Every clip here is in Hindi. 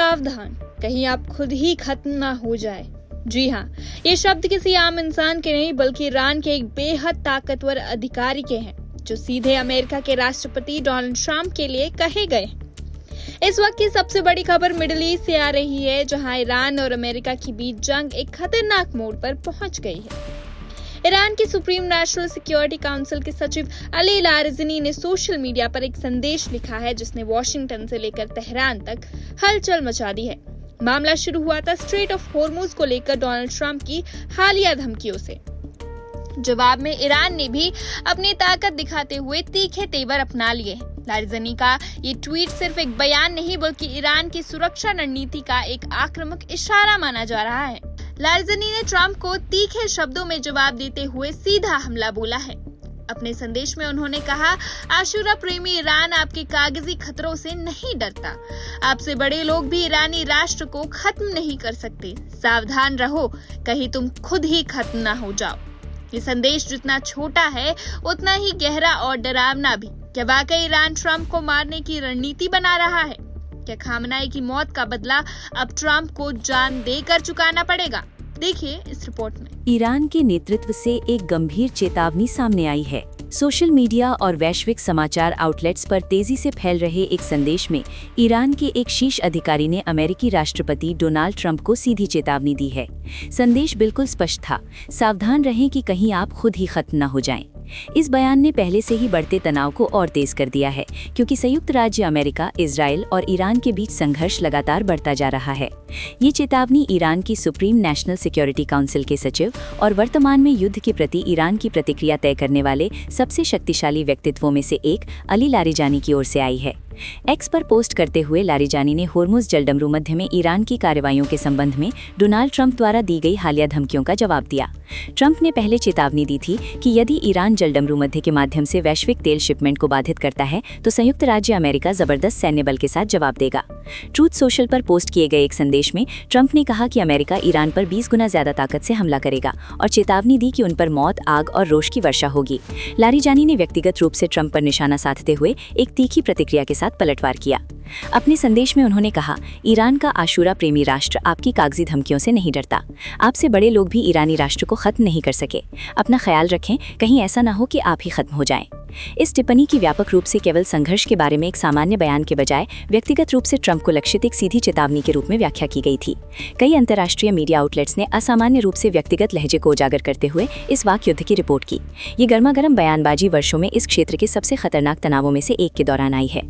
सावधान, कहीं आप खुद ही खत्म ना हो जाए। जी हाँ, ये शब्द किसी आम इंसान के नहीं बल्कि ईरान के एक बेहद ताकतवर अधिकारी के हैं, जो सीधे अमेरिका के राष्ट्रपति डोनाल्ड ट्रंप के लिए कहे गए। इस वक्त की सबसे बड़ी खबर मिडिल ईस्ट से आ रही है, जहां ईरान और अमेरिका के बीच जंग एक खतरनाक मोड़ पर पहुंच गई है। ईरान की सुप्रीम नेशनल सिक्योरिटी काउंसिल के सचिव अली लारिजनी ने सोशल मीडिया पर एक संदेश लिखा है, जिसने वॉशिंगटन से लेकर तेहरान तक हलचल मचा दी है। मामला शुरू हुआ था स्ट्रेट ऑफ होर्मुज को लेकर डोनाल्ड ट्रंप की हालिया धमकियों से। जवाब में ईरान ने भी अपनी ताकत दिखाते हुए तीखे तेवर अपना लिए। लारिजनी का ये ट्वीट सिर्फ एक बयान नहीं बल्कि ईरान की सुरक्षा रणनीति का एक आक्रामक इशारा माना जा रहा है। लारिजनी ने ट्रंप को तीखे शब्दों में जवाब देते हुए सीधा हमला बोला है। अपने संदेश में उन्होंने कहा, आशुरा प्रेमी ईरान आपके कागजी खतरों से नहीं डरता। आपसे बड़े लोग भी ईरानी राष्ट्र को खत्म नहीं कर सकते। सावधान रहो, कहीं तुम खुद ही खत्म ना हो जाओ। ये संदेश जितना छोटा है उतना ही गहरा और डरावना भी। क्या वाकई ईरान ट्रंप को मारने की रणनीति बना रहा है? क्या खामनाई की मौत का बदला अब ट्रंप को जान देकर चुकाना पड़ेगा? देखिए इस रिपोर्ट में। ईरान के नेतृत्व से एक गंभीर चेतावनी सामने आई है। सोशल मीडिया और वैश्विक समाचार आउटलेट्स पर तेजी से फैल रहे एक संदेश में ईरान के एक शीर्ष अधिकारी ने अमेरिकी राष्ट्रपति डोनाल्ड ट्रंप को सीधी चेतावनी दी है। संदेश बिल्कुल स्पष्ट था, सावधान रहें कि कहीं आप खुद ही खत्म न हो जाएं। इस बयान ने पहले से ही बढ़ते तनाव को और तेज कर दिया है, क्योंकि संयुक्त राज्य अमेरिका, इजराइल और ईरान के बीच संघर्ष लगातार बढ़ता जा रहा है। ये चेतावनी ईरान की सुप्रीम नेशनल सिक्योरिटी काउंसिल के सचिव और वर्तमान में युद्ध के प्रति ईरान की प्रतिक्रिया तय करने वाले सबसे शक्तिशाली व्यक्तित्वों में से एक अली लारिजानी की ओर से आई है। एक्स पर पोस्ट करते हुए लारिजानी ने होर्मुज जलडमरू मध्य में ईरान की कार्रवाइयों के संबंध में डोनाल्ड ट्रंप द्वारा दी गई हालिया धमकियों का जवाब दिया। ट्रंप ने पहले चेतावनी दी थी कि यदि ईरान जलडमरू मध्य के माध्यम से वैश्विक तेल शिपमेंट को बाधित करता है तो संयुक्त राज्य अमेरिका जबरदस्त सैन्य बल के साथ जवाब देगा। ट्रूथ सोशल पर पोस्ट किए गए एक संदेश में ट्रंप ने कहा कि अमेरिका ईरान पर 20 गुना ज्यादा ताकत से हमला करेगा और चेतावनी दी कि उन पर मौत, आग और रोष की वर्षा होगी। लारिजानी ने व्यक्तिगत रूप से ट्रंप पर निशाना साधते हुए एक तीखी प्रतिक्रिया के साथ पलटवार किया। अपने संदेश में उन्होंने कहा, ईरान का आशुरा प्रेमी राष्ट्र आपकी कागजी धमकियों से नहीं डरता। आपसे बड़े लोग भी ईरानी राष्ट्र को खत्म नहीं कर सके। अपना ख्याल रखें, कहीं ऐसा ना हो कि आप ही खत्म हो जाएं। इस टिप्पणी की व्यापक रूप से केवल संघर्ष के बारे में एक सामान्य बयान के बजाय व्यक्तिगत रूप से ट्रंप को लक्षित एक सीधी चेतावनी के रूप में व्याख्या की गई थी। कई अंतर्राष्ट्रीय मीडिया आउटलेट्स ने असामान्य रूप से व्यक्तिगत लहजे को उजागर करते हुए इस वाक युद्ध की रिपोर्ट की। ये गर्मागर्म बयानबाजी वर्षों में इस क्षेत्र के सबसे खतरनाक तनावों में से एक के दौरान आई है।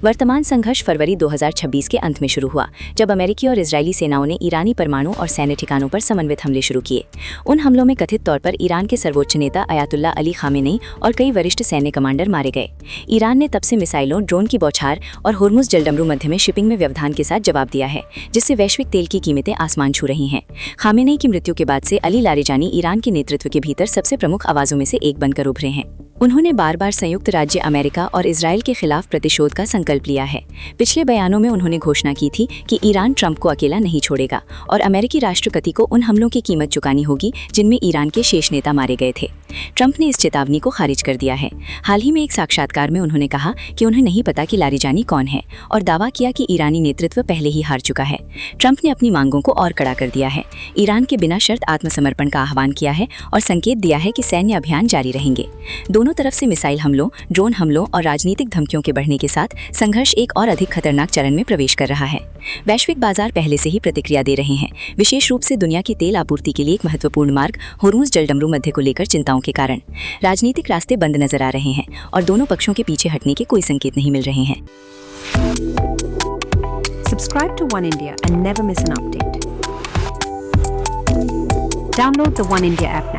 वर्तमान संघर्ष फरवरी 2026 के अंत में शुरू हुआ, जब अमेरिकी और इजरायली सेनाओं ने ईरानी परमाणु और सैन्य ठिकानों पर समन्वित हमले शुरू किए। उन हमलों में कथित तौर पर ईरान के सर्वोच्च नेता अयातुल्ला अली खामेनेई और कई वरिष्ठ सैन्य कमांडर मारे गए। ईरान ने तब से मिसाइलों, ड्रोन की बौछार और होर्मुज जलडमरू मध्य में शिपिंग में व्यवधान के साथ जवाब दिया है, जिससे वैश्विक तेल की कीमतें आसमान छू रही हैं। खामेनेई की मृत्यु के बाद से अली लारिजानी ईरान के नेतृत्व के भीतर सबसे प्रमुख आवाजों में से एक बनकर उभरे हैं। उन्होंने बार बार संयुक्त राज्य अमेरिका और इजराइल के खिलाफ प्रतिशोध का संकल्प लिया है। पिछले बयानों में उन्होंने घोषणा की थी कि ईरान ट्रंप को अकेला नहीं छोड़ेगा और अमेरिकी राष्ट्रपति को उन हमलों की कीमत चुकानी होगी जिनमें ईरान के शेष नेता मारे गए थे। ट्रंप ने इस चेतावनी को खारिज कर दिया है। हाल ही में एक साक्षात्कार में उन्होंने कहा कि उन्हें नहीं पता कि लारिजानी कौन है और दावा किया कि ईरानी नेतृत्व पहले ही हार चुका है। ट्रंप ने अपनी मांगों को और कड़ा कर दिया है, ईरान के बिना शर्त आत्मसमर्पण का आह्वान किया है और संकेत दिया है कि सैन्य अभियान जारी रहेंगे। दोनों तरफ से मिसाइल हमलों, ड्रोन हमलों और राजनीतिक धमकियों के बढ़ने के साथ संघर्ष एक और अधिक खतरनाक चरण में प्रवेश कर रहा है। वैश्विक बाजार पहले से ही प्रतिक्रिया दे रहे हैं, विशेष रूप से दुनिया की तेल आपूर्ति के लिए एक महत्वपूर्ण मार्ग होर्मुज जलडमरू मध्य को लेकर चिंताओं के कारण। राजनीतिक रास्ते बंद नजर आ रहे हैं और दोनों पक्षों के पीछे हटने के कोई संकेत नहीं मिल रहे हैं। Subscribe to One India and never miss an update. Download the One India app now.